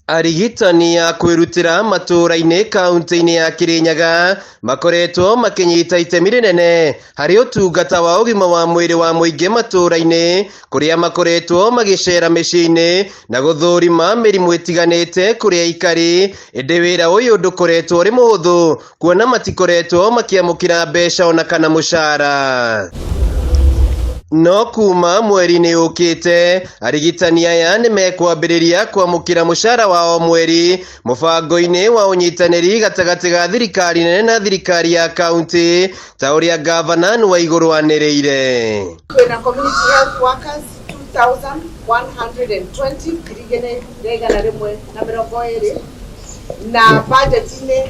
Arigitani ya kwirutira matũra-inĩ kaunti-inĩ ya Kirinyaga makoretwo makinyita itemi rinene harĩ ũtungata wa ũgima wa mwĩrĩ wa mũingĩ matũra-inĩ kũrĩa makoretwo magĩcera mĩciĩ-inĩ na gũthũrima mĩrimũ ĩtiganĩte kũrĩ aikari. Ĩndĩ wĩra ũyũ ndũkoretwo ũrĩ mũhũthũ kuona matikoretwo makĩamũkĩra mbeca ona kana mũcara. No kuma mweri-inĩ ũkĩte arigitani aya nĩ mekwambĩrĩria kwamũkĩra mũcara wa o mweri mũbango-inĩ wa ũnyitanĩri gatagatĩ ga thirikari nene na thirikari ya kaunti ta ũrĩa gavana Waigũrũ anĩrĩire. Kwĩna community health workers 2,120 kirigene regana rimwe na mĩrongo ĩrĩ na budget-inĩ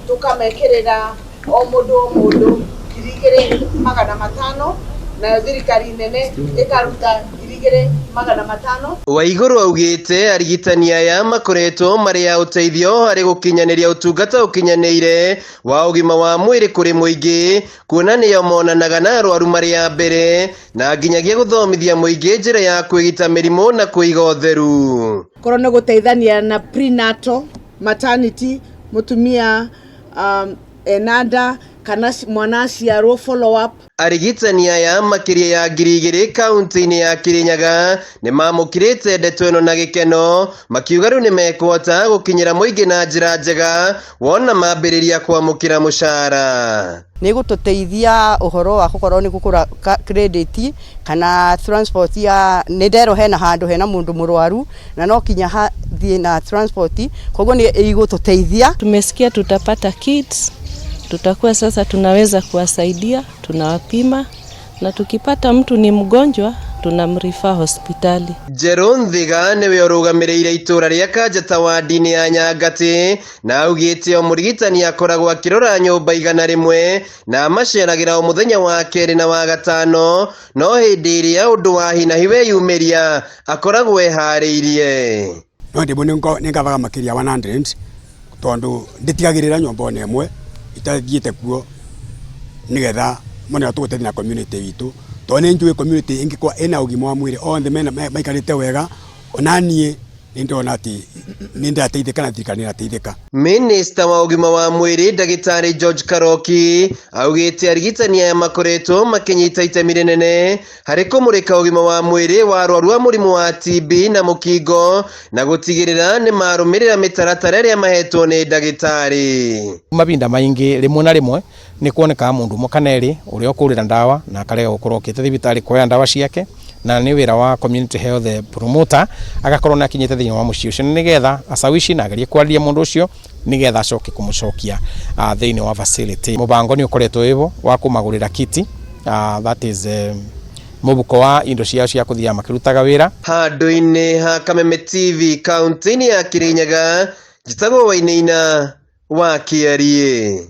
tukamekĩrĩra o mũndũ kirigere 500 na thirikari nene ikaruta 2,500. Waigũrũ augĩte arigitani aya makoretwo marĩ a ũteithio harĩ gũkinyanĩria ũtungata ũkinyanĩire wa ũgima wa mwĩrĩ kũrĩ mũingĩ, kuona nĩo monanaga na arwaru marĩ a mbere na nginyagia gũthomithia mũingĩ njĩra ya kwĩgita mĩrimũ na kũiga ũtheru. Korwo nĩ gũteithania na prenatal maternity, mũtumia enanda kana mwana aciarwo follow up. Arigitani aya makĩria ya 2,000 kaunti-inĩ ya Kirinyaga nĩ mamũkĩrĩte ndeto ĩno na gĩkeno, makiuga rĩu nĩ mekwota gũkinyĩra mũingĩ na njĩra njega wona mambĩrĩria kwamũkĩra mũcara. Nĩ gũtũteithia ũhoro wa gũkorwo nĩ gũkũra credit kana transport ya nĩndero hena handũ hena mũndũ mũrwaru na no kinya hathiĩ na transport, koguo nĩ igũtũteithia. Tumesikia tutapata kits, tutakuwa sasa tunaweza kuwasaidia, tunawapima na tukipata mtu ni mgonjwa tunamrifa hospitali. Jeron Thiga nĩwe ũrũgamĩrĩire itũra rĩa Kanjata wadi-inĩ ya Nyangati na augĩte o mũrigitani akoragwo akĩrora nyũmba 100 na maceragĩra o mũthenya wa kerĩ na wa gatano, no hĩndĩ ĩrĩa ũndũ wa hinahi weyumĩria akoragwo eharĩirie. No ndĩmũ nĩ ngavaga makĩria 100 tondũ ndĩtigagĩrĩra nyũmba ĩmwe itathiĩte kuo nigetha mwana tũgũteithia na community itũ, tondũ nĩ njũĩ community ĩngĩkorwo ĩna ũgima wa mwĩrĩ othe maikarĩte wega, ona niĩ nĩndĩrona atĩ nĩndateithĩka na thirikari nĩrateithĩka. Minista wa ũgima wa mwĩrĩ Ndagĩtarĩ George Karoki augĩte arigitani aya makoretwo makinyita itemi rĩnene harĩ kũmũrĩka ũgima wa mwĩrĩ wa arwaru a mũrimũ wa TB na mũkingo na gũtigĩrĩra nĩ marũmĩrĩra mĩtaratara ĩrĩa mahetwo nĩ ndagĩtarĩ. Mavinda maingi rimwe na rimwe nĩ kuonekaga mũndũ ũmwe kana erĩ ũrĩa ũkũrĩra ndawa na akarega gũkorwo ũkĩte thibitarĩ kuoya ndawa ciake, na nĩ wĩra wa community health promoter agakorwo na kinyite thĩinĩ wa mũciĩ ũcio nĩgetha acawici na agerie kwarĩria mũndũ ũcio nĩgetha acoke kũmũcokia thĩinĩ wa facility. Mũbango nĩ ũkoretwo wĩho wa kũmagũrĩra kiti, that is mũbuko wa indo ciao cia kũthia makĩrutaga wĩra. Handũ-inĩ ha Kameme TV kaunti-inĩ ya Kirinyaga, njĩtagwo Wainaina wa Kiarie.